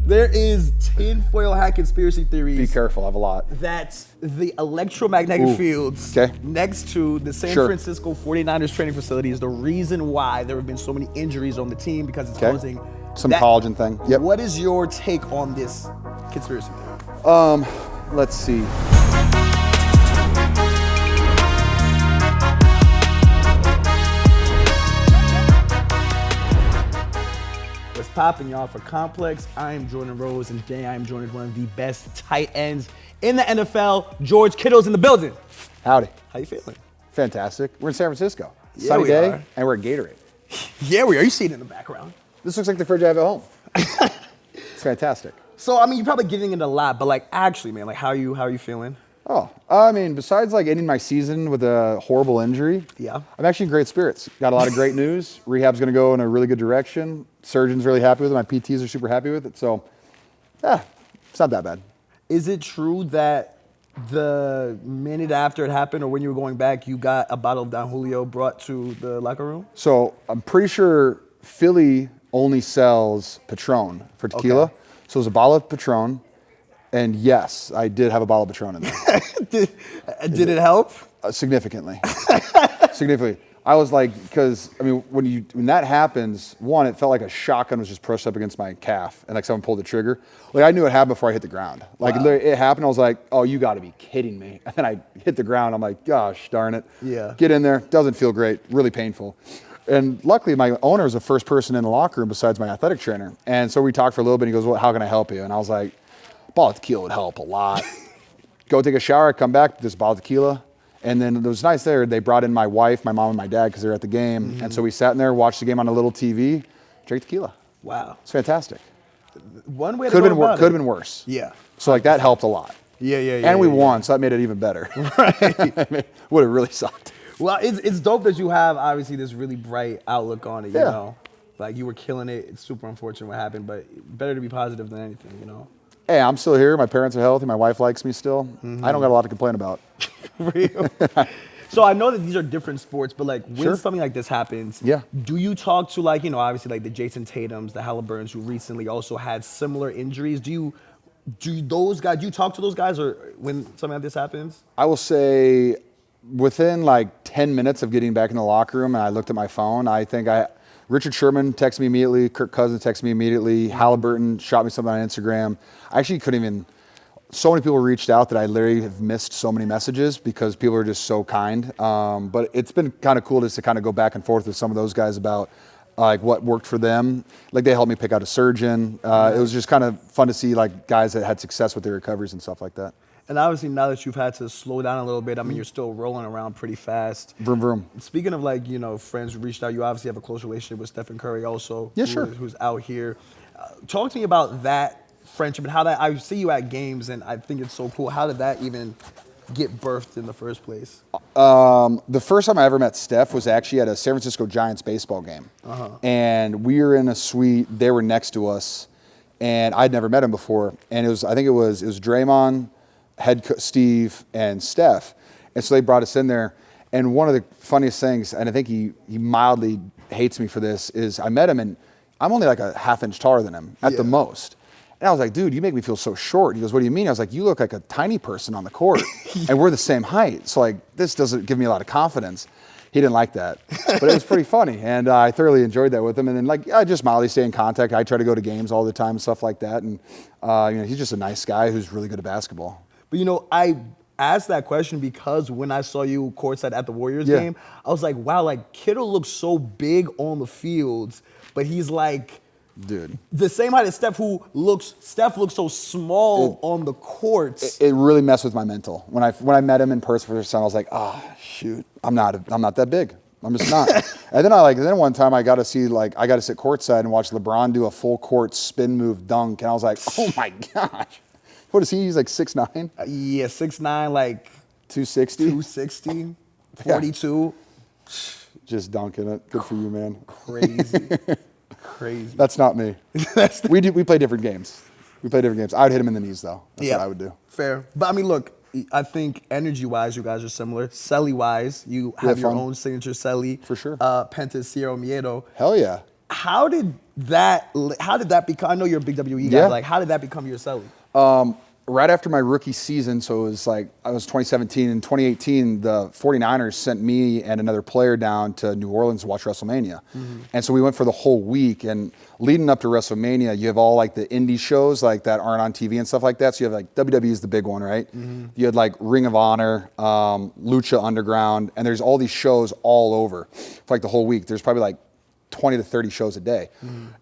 There is tinfoil hat conspiracy theories. Be careful, I have a lot. That the electromagnetic fields next to the San Francisco 49ers training facility is the reason why there have been so many injuries on the team because it's causing some collagen thing. Yep. What is your take on this conspiracy theory? Let's see. What's popping, y'all? For Complex, I am Jordan Rose, and today I am joined with one of the best tight ends in the NFL. George Kittle's in the building. Howdy. How you feeling? Fantastic. We're in San Francisco. Yeah, Sunny we day, are. and we're at Gatorade. Yeah, we are. You see it in the background. This looks like the fridge I have at home. It's fantastic. So, I mean, you're probably giving it a lot, but like, actually, man, like, how are you feeling? Oh, I mean, besides like ending my season with a horrible injury, I'm actually in great spirits. Got a lot of great news. Rehab's going to go in a really good direction. Surgeon's really happy with it. My PTs are super happy with it. So, it's not that bad. Is it true that the minute after it happened or when you were going back, you got a bottle of Don Julio brought to the locker room? So, I'm pretty sure Philly only sells Patron for tequila. Okay. So, it was a bottle of Patron. And yes, I did have a bottle of Patron in there. did it help? Significantly. Significantly. I was like, because, I mean, when that happens, one, it felt like a shotgun was just pushed up against my calf and like someone pulled the trigger. Like I knew it happened before I hit the ground. Like it happened, I was like, oh, you got to be kidding me. And then I hit the ground. I'm like, gosh, darn it. Yeah. Get in there. Doesn't feel great. Really painful. And luckily, my owner is the first person in the locker room besides my athletic trainer. And so we talked for a little bit. And he goes, well, how can I help you? And I was like, a bottle of tequila would help a lot. Go take a shower, come back with this bottle of tequila. And then it was nice there. They brought in my wife, my mom, and my dad because they were at the game. Mm-hmm. And so we sat in there, watched the game on a little TV, drank tequila. Wow. It's fantastic. One way could have been worse. Yeah. So like that helped a lot. Yeah. And we won, so that made it even better. Right. Would have really sucked. Well, it's dope that you have obviously this really bright outlook on it, you know. Like you were killing it. It's super unfortunate what happened, but better to be positive than anything, you know. Hey, I'm still here. My parents are healthy. My wife likes me still. Mm-hmm. I don't got a lot to complain about. Real. So I know that these are different sports, but like when something like this happens, do you talk to like, you know, obviously like the Jason Tatums, the Halliburtons who recently also had similar injuries? Do you talk to those guys or when something like this happens? I will say within like 10 minutes of getting back in the locker room and I looked at my phone, Richard Sherman texted me immediately. Kirk Cousins texted me immediately. Halliburton shot me something on Instagram. I actually couldn't even. So many people reached out that I literally have missed so many messages because people are just so kind. But it's been kind of cool just to kind of go back and forth with some of those guys about like what worked for them. Like they helped me pick out a surgeon. It was just kind of fun to see like guys that had success with their recoveries and stuff like that. And obviously now that you've had to slow down a little bit, I mean, you're still rolling around pretty fast. Vroom, vroom. See of like, you know, friends who reached out, you obviously have a close relationship with Steph Curry also. Yeah, who's out here. Talk to me about that friendship and how that, I see you at games and I think it's so cool. How did that even get birthed in the first place? The first time I ever met Steph was actually at a San Francisco Giants baseball game. And we were in a suite, they were next to us, and I'd never met him before. And it was Draymond, Steve, and Steph. And so they brought us in there. And one of the funniest things, and I think he mildly hates me for this, is I met him and I'm only like a half inch taller than him at the most. And I was like, dude, you make me feel so short. He goes, what do you mean? I was like, you look like a tiny person on the court and we're the same height. So like, this doesn't give me a lot of confidence. He didn't like that, but it was pretty funny. And I thoroughly enjoyed that with him. And then like, I just mildly stay in contact. I try to go to games all the time and stuff like that. And you know, he's just a nice guy who's really good at basketball. But you know, I asked that question because when I saw you courtside at the Warriors game, I was like, wow, like Kittle looks so big on the fields, but he's like, dude, the same height as Steph, Steph looks so small on the courts. It really messed with my mental. When I met him in person for the first time, I was like, oh shoot, I'm not that big. I'm just not. And then one time I got to sit courtside and watch LeBron do a full court spin move dunk, and I was like, oh my gosh. What is he? He's like 6'9"? Yeah, 6'9", like 260. 260, 42. Just dunking it. Good for you, man. Crazy. That's not me. We play different games. I would hit him in the knees, though. That's what I would do. Fair. But I mean, look, I think energy-wise, you guys are similar. Celly-wise, you have your own signature celly. For sure. Penta Cierro Miedo. Hell yeah. How did how did that become? I know you're a big WWE guy. Like, how did that become your selling? Right after my rookie season, so it was like, I was 2017. In 2018, the 49ers sent me and another player down to New Orleans to watch WrestleMania. And so we went for the whole week. And leading up to WrestleMania, you have all like the indie shows like that aren't on TV and stuff like that. So you have like WWE is the big one, right? You had like Ring of Honor, Lucha Underground, and there's all these shows all over for like the whole week. There's probably like 20 to 30 shows a day.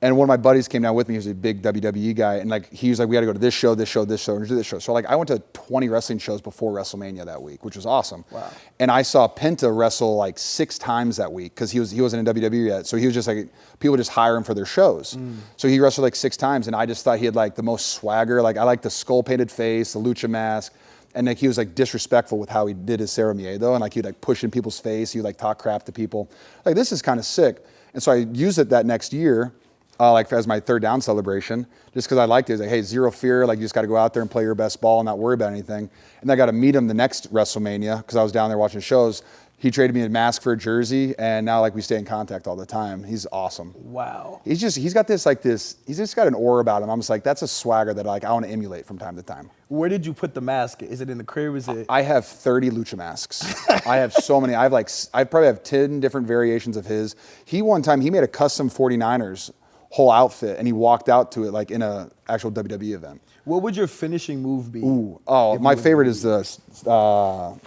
And one of my buddies came down with me. He was a big WWE guy. And like, he was like, we got to go to this show, this show, this show, and do this show. So like, I went to 20 wrestling shows before WrestleMania that week, which was awesome. Wow. And I saw Penta wrestle like 6 times that week because he wasn't in WWE yet. So he was just like, people just hire him for their shows. So he wrestled like 6 times. And I just thought he had like the most swagger. Like, I like the skull painted face, the lucha mask. And like, he was like disrespectful with how he did his ceremiedo. And like, he'd like push in people's face. He would like talk crap to people. Like, this is kind of sick. And so I used it that next year, like as my third down celebration, just because I liked it. It was like, hey, zero fear. Like, you just got to go out there and play your best ball and not worry about anything. And I got to meet him the next WrestleMania because I was down there watching shows. He traded me a mask for a jersey, and now like we stay in contact all the time. He's awesome. Wow. He's got this he's just got an aura about him. I'm just like, that's a swagger that like I want to emulate from time to time. Where did you put the mask? Is it in the crib? Is it? I have 30 lucha masks. I have so many. I probably have 10 different variations of his. One time he made a custom 49ers whole outfit, and he walked out to it like in a actual WWE event. What would your finishing move be? My favorite is the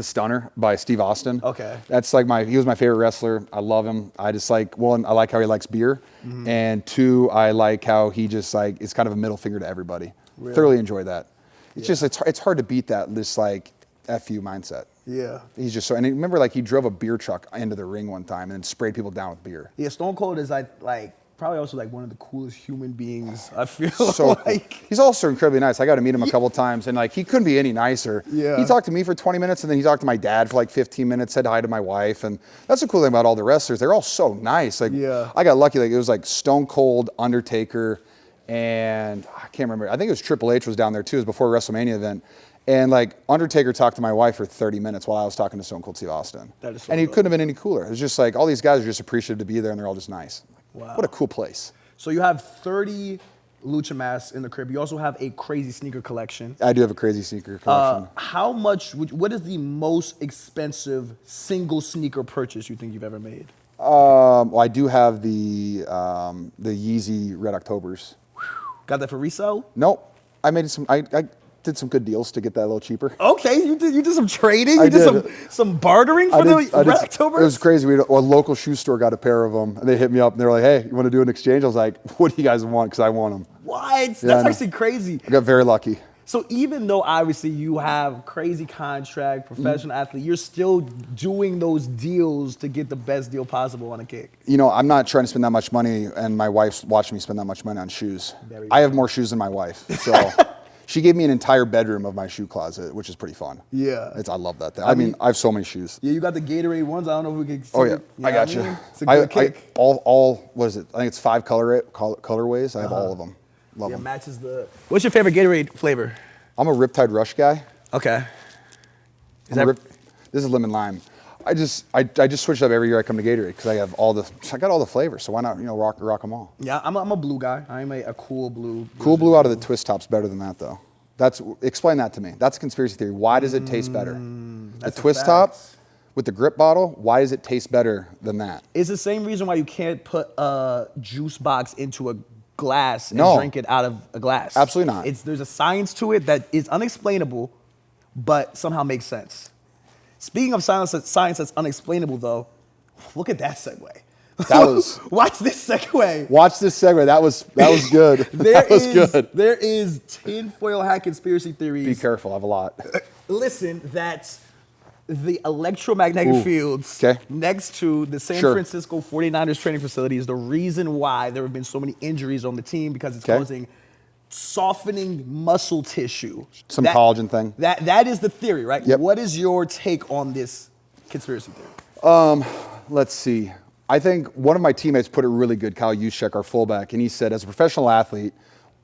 Stunner by Steve Austin. Okay. That's like he was my favorite wrestler. I love him. I just like, one, I like how he likes beer. And 2, I like how he just like, it's kind of a middle finger to everybody. Really? Thoroughly enjoy that. It's just, it's hard to beat this like F you mindset. Yeah. He's just so, and remember like he drove a beer truck into the ring one time and sprayed people down with beer. Yeah, Stone Cold is like probably also like one of the coolest human beings I feel So like. Cool. He's also incredibly nice. I got to meet him a couple times, and like he couldn't be any nicer. Yeah. He talked to me for 20 minutes, and then he talked to my dad for like 15 minutes. Said hi to my wife, and that's the cool thing about all the wrestlers. They're all so nice. Like, yeah. I got lucky. Like, it was like Stone Cold, Undertaker, and I can't remember. I think it was Triple H was down there too. It was before a WrestleMania event. And like Undertaker talked to my wife for 30 minutes while I was talking to Stone Cold Steve Austin. That is so and he dope. couldn't have been any cooler. It was just like all these guys are just appreciative to be there, and they're all just nice. Wow. What a cool place. So you have 30 lucha masks in the crib. You also have a crazy sneaker collection. I do have a crazy sneaker collection. How much? What is the most expensive single sneaker purchase you think you've ever made? Well, I do have the Yeezy Red Octobers. Got that for resale? Nope. I made some. I did some good deals to get that a little cheaper. Okay, you did some trading. I You did did. some bartering for the Red Octobers? It was crazy. A local shoe store got a pair of them, and they hit me up, and they were like, "Hey, you want to do an exchange?" I was like, "What do you guys want?" Because I want them. What? That's actually crazy. I got very lucky. So even though obviously you have crazy contract, professional athlete, you're still doing those deals to get the best deal possible on a kick. You know, I'm not trying to spend that much money, and my wife's watching me spend that much money on shoes. I have more shoes than my wife, so she gave me an entire bedroom of my shoe closet, which is pretty fun. Yeah. I love that thing. I mean, I have so many shoes. Yeah, you got the Gatorade ones. I don't know if we can see Oh yeah, it. I got you. It's a good kick. All what is it? I think it's 5 colorways. I have all of them. Love them. Matches the. What's your favorite Gatorade flavor? I'm a Riptide Rush guy. Okay. This is lemon lime. I just switch it up every year I come to Gatorade because I got all the flavors. So why not rock them all? Yeah, I'm a blue guy. I'm a cool blue. Cool blue out of the twist top's better than that though. Explain that to me. That's a conspiracy theory. Why does it taste better? The twist top with the grip bottle. Why does it taste better than that? It's the same reason why you can't put a juice box into a glass and drink it out of a glass. Absolutely not. There's a science to it that is unexplainable, but somehow makes sense. Speaking of science that's unexplainable, though, look at that segue. Watch this segue. Watch this segue. That was good. Good. There is tinfoil hat conspiracy theories. Be careful. I have a lot. Listen, that's the electromagnetic fields next to the San Francisco 49ers training facility is the reason why there have been so many injuries on the team because it's causing softening muscle tissue. Some collagen thing. That is the theory, right? Yep. What is your take on this conspiracy theory? Let's see. I think one of my teammates put it really good, Kyle Juszczyk, our fullback, and he said, as a professional athlete,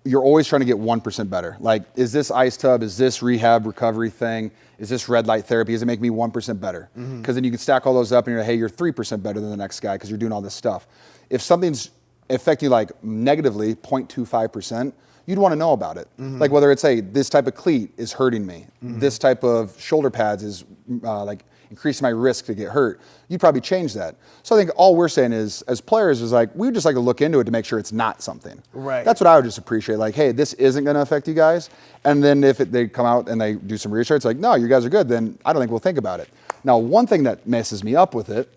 you're always trying to get 1% better. Like, is this ice tub, is this rehab recovery thing, is this red light therapy, does it make me 1% better? Because then you can stack all those up and you're like, hey, you're 3% better than the next guy because you're doing all this stuff. If something's affecting like negatively 0.25%, you'd want to know about it. Like whether it's, hey, this type of cleat is hurting me, this type of shoulder pads is like increasing my risk to get hurt, you'd probably change that. So I think all we're saying is, as players, is like, we would just like to look into it to make sure it's not something. Right. That's what I would just appreciate. Like, hey, this isn't going to affect you guys. And then if they come out and they do some research, like, no, you guys are good, then I don't think we'll think about it. Now, one thing that messes me up with it,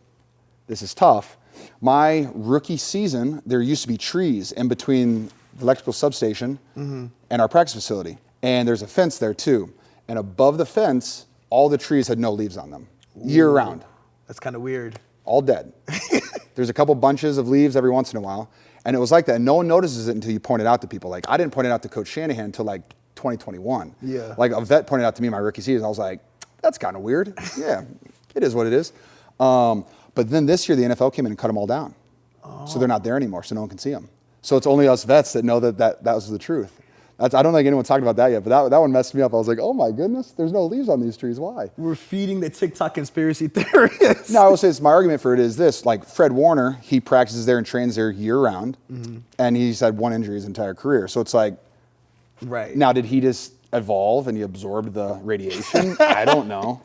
this is tough. My rookie season, there used to be trees in between the electrical substation and our practice facility. And there's a fence there too. And above the fence, all the trees had no leaves on them. Year round. That's kind of weird. All dead. There's a couple bunches of leaves every once in a while. And it was like that. And no one notices it until you point it out to people. Like, I didn't point it out to Coach Shanahan until like 2021. Yeah. Like, a vet pointed out to me my rookie season. I was like, that's kind of weird. Yeah, it is what it is. But then this year, the NFL came in and cut them all down. So they're not there anymore, so no one can see them. So it's only us vets that know that was the truth. I don't think anyone's talked about that yet, but that one messed me up. I was like, oh my goodness, there's no leaves on these trees. Why? We're feeding the TikTok conspiracy theorists. No, I will say this, my argument for it is this. Like Fred Warner, he practices there and trains there year round, and he's had one injury his entire career. So it's like, right. Now did he just evolve and he absorbed the radiation? I don't know.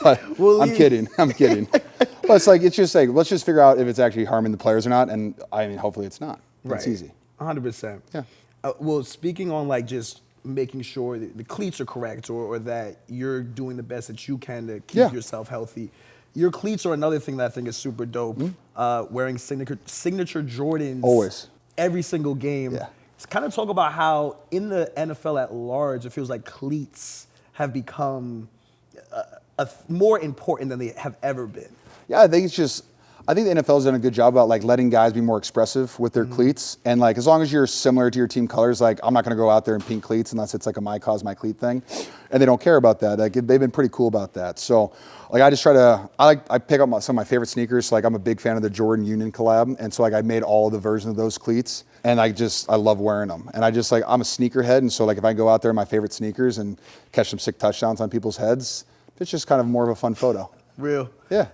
But I'm kidding. But it's like, it's just like, let's just figure out if it's actually harming the players or not. And I mean, hopefully it's not. Right. It's easy. 100%. Yeah. Well, speaking on like just making sure that the cleats are correct or that you're doing the best that you can to keep yourself healthy. Your cleats are another thing that I think is super dope. Wearing signature Jordans always, every single game. Yeah. Let's kind of talk about how in the NFL at large, it feels like cleats have become more important than they have ever been. Yeah, I think the NFL's done a good job about like letting guys be more expressive with their cleats. And like, as long as you're similar to your team colors, like I'm not going to go out there in pink cleats unless it's like a my cause, my cleat thing. And they don't care about that. Like they've been pretty cool about that. So like, I just try to, I pick up some of my favorite sneakers. So like I'm a big fan of the Jordan Union collab. And so like I made all the versions of those cleats and I love wearing them. And I'm a sneakerhead. And so like if I go out there in my favorite sneakers and catch some sick touchdowns on people's heads, it's just kind of more of a fun photo. Real. Yeah.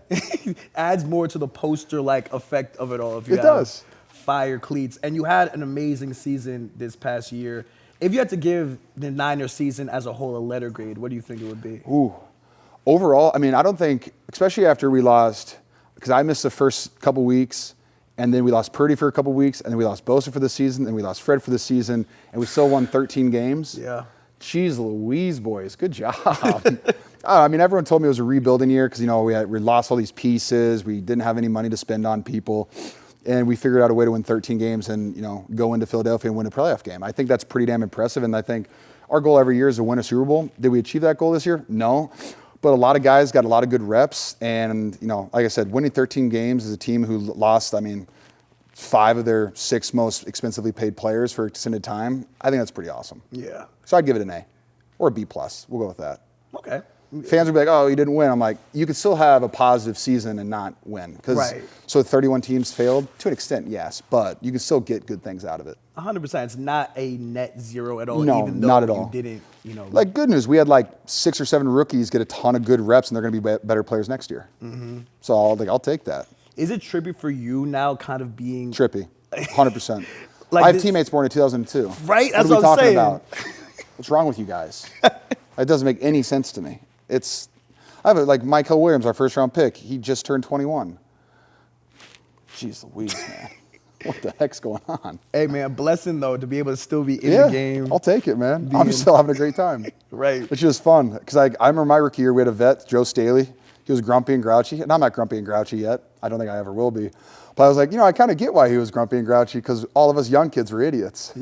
Adds more to the poster-like effect of it all. If you have does. Fire cleats. And you had an amazing season this past year. If you had to give the Niners season as a whole a letter grade, what do you think it would be? Ooh. Overall, I mean, I don't think, especially after we lost, because I missed the first couple weeks, and then we lost Purdy for a couple weeks, and then we lost Bosa for the season, and we lost Fred for the season, and we still won 13 games. Yeah. Jeez Louise, boys. Good job. I mean, everyone told me it was a rebuilding year because, we lost all these pieces. We didn't have any money to spend on people. And we figured out a way to win 13 games and, go into Philadelphia and win a playoff game. I think that's pretty damn impressive. And I think our goal every year is to win a Super Bowl. Did we achieve that goal this year? No. But a lot of guys got a lot of good reps. And, like I said, winning 13 games as a team who lost, 5 of their 6 most expensively paid players for extended time, I think that's pretty awesome. Yeah. So I'd give it an A or a B+. We'll go with that. Okay. Fans would be like, oh, you didn't win. I'm like, you could still have a positive season and not win. Right. So 31 teams failed? To an extent, yes. But you can still get good things out of it. 100%. It's not a net zero at all. No, even though not at all. You didn't, Like, good news. We had like 6 or 7 rookies get a ton of good reps, and they're going to be better players next year. So I'll take that. Is it trippy for you now kind of being... Trippy. 100%. Like I have teammates born in 2002. Right? That's what what I'm saying. About? What's wrong with you guys? It doesn't make any sense to me. I have like Michael Williams, our first round pick. He just turned 21. Jeez Louise, man. What the heck's going on? Hey, man, blessing, though, to be able to still be in the game. I'll take it, man. I'm still having a great time. Right. Which is fun. Because I remember my rookie year, we had a vet, Joe Staley. He was grumpy and grouchy. And I'm not grumpy and grouchy yet. I don't think I ever will be. But I was like, I kind of get why he was grumpy and grouchy because all of us young kids were idiots.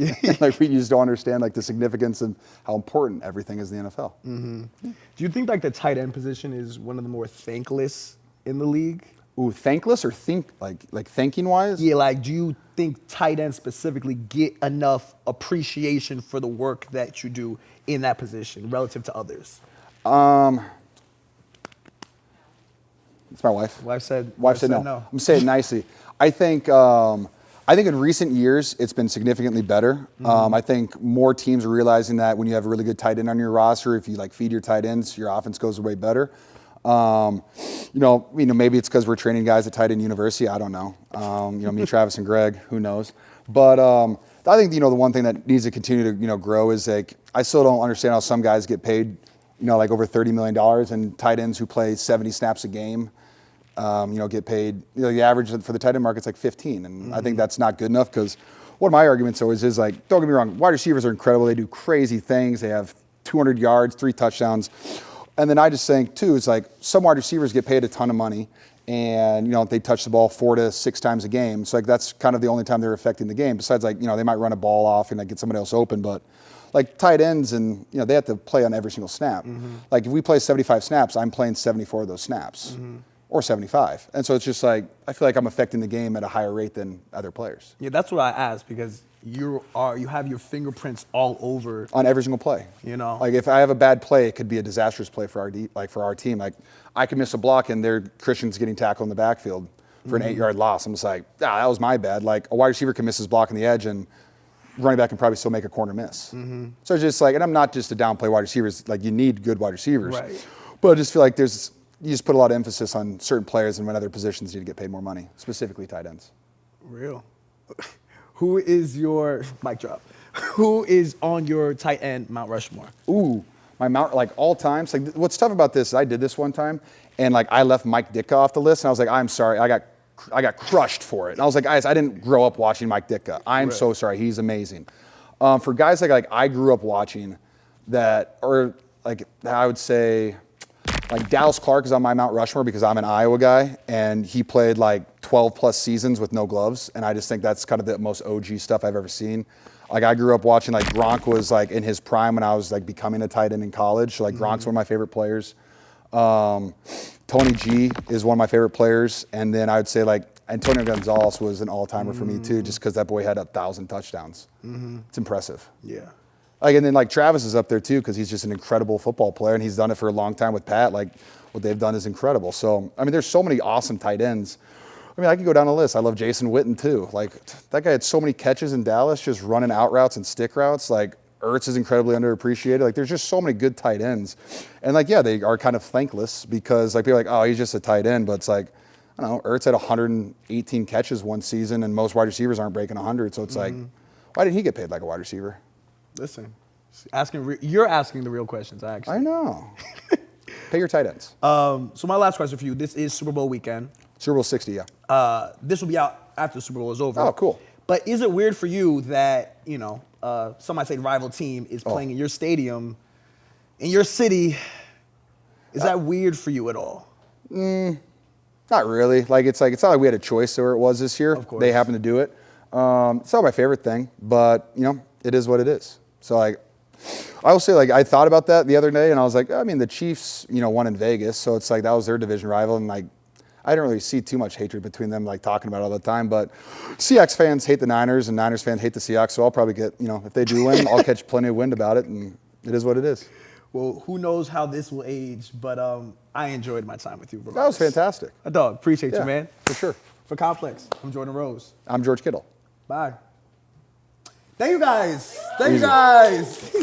Like we just don't understand like the significance and how important everything is in the NFL. Mm-hmm. Do you think like the tight end position is one of the more thankless in the league? Ooh, thankless or like thanking wise? Yeah, like do you think tight ends specifically get enough appreciation for the work that you do in that position relative to others? It's my wife. Wife said no. I'm gonna say it nicely. I think in recent years it's been significantly better. I think more teams are realizing that when you have a really good tight end on your roster, if you like feed your tight ends, your offense goes way better. Maybe it's because we're training guys at tight end university. I don't know. Me, Travis, and Greg, who knows? But I think, the one thing that needs to continue to, grow is like, I still don't understand how some guys get paid, like over $30 million, and tight ends who play 70 snaps a game, get paid, the average for the tight end market's like 15. And I think that's not good enough, because one of my arguments always is like, don't get me wrong, wide receivers are incredible. They do crazy things. They have 200 yards, 3 touchdowns. And then I just think too, it's like some wide receivers get paid a ton of money, and they touch the ball 4 to 6 times a game. So like that's kind of the only time they're affecting the game. Besides like, they might run a ball off and like get somebody else open, but like tight ends and they have to play on every single snap. Like if we play 75 snaps, I'm playing 74 of those snaps. Or 75. And so it's just like, I feel like I'm affecting the game at a higher rate than other players. Yeah, that's what I asked, because you have your fingerprints all over. On every single play. Like if I have a bad play, it could be a disastrous play for our team. Like I could miss a block and Christian's getting tackled in the backfield for an 8-yard loss. I'm just like, that was my bad. Like a wide receiver can miss his block on the edge, and running back can probably still make a corner miss. So it's just like, and I'm not just a downplay wide receivers, like you need good wide receivers. Right. But I just feel like you just put a lot of emphasis on certain players and when other positions need to get paid more money, specifically tight ends. Real. Who is your, mic drop, who is on your tight end Mount Rushmore? Ooh, my Mount, like all times. Like what's tough about this is I did this one time, and like I left Mike Ditka off the list, and I was like, I'm sorry, I got crushed for it. And I was like, guys, I didn't grow up watching Mike Ditka. I'm so sorry, he's amazing. For guys like I grew up watching that, or like I would say, like Dallas Clark is on my Mount Rushmore because I'm an Iowa guy, and he played like 12 plus seasons with no gloves. And I just think that's kind of the most OG stuff I've ever seen. Like I grew up watching, like Gronk was like in his prime when I was like becoming a tight end in college. So like Gronk's one of my favorite players. Tony G is one of my favorite players. And then I would say like Antonio Gonzalez was an all-timer for me too, just because that boy had 1,000 touchdowns. It's impressive. Yeah. Like, and then like Travis is up there too, because he's just an incredible football player, and he's done it for a long time with Pat. Like what they've done is incredible. So, I mean, there's so many awesome tight ends. I mean, I could go down the list. I love Jason Witten too. Like that guy had so many catches in Dallas, just running out routes and stick routes. Like Ertz is incredibly underappreciated. Like there's just so many good tight ends. And like, yeah, they are kind of thankless because like people are like, oh, he's just a tight end. But it's like, I don't know, Ertz had 118 catches one season, and most wide receivers aren't breaking 100. So it's like, why didn't he get paid like a wide receiver? Listen, you're asking the real questions, actually. I know. Pay your tight ends. So my last question for you, this is Super Bowl weekend. Super Bowl 60, yeah. This will be out after the Super Bowl is over. Oh, cool. But is it weird for you that, some might say rival team is playing in your stadium, in your city? Is that weird for you at all? Not really. Like it's not like we had a choice where it was this year. Of course. They happened to do it. It's not my favorite thing, but it is what it is. So like, I will say like I thought about that the other day, and I was like, I mean the Chiefs, won in Vegas, so it's like that was their division rival, and like I didn't really see too much hatred between them, like talking about it all the time. But Seahawks fans hate the Niners, and Niners fans hate the Seahawks. So I'll probably get, if they do win, I'll catch plenty of wind about it, and it is what it is. Well, who knows how this will age, but I enjoyed my time with you, bro. That was fantastic. A dog. Appreciate you, man. For sure. For Complex, I'm Jordan Rose. I'm George Kittle. Bye. Thank you guys. Thank you guys.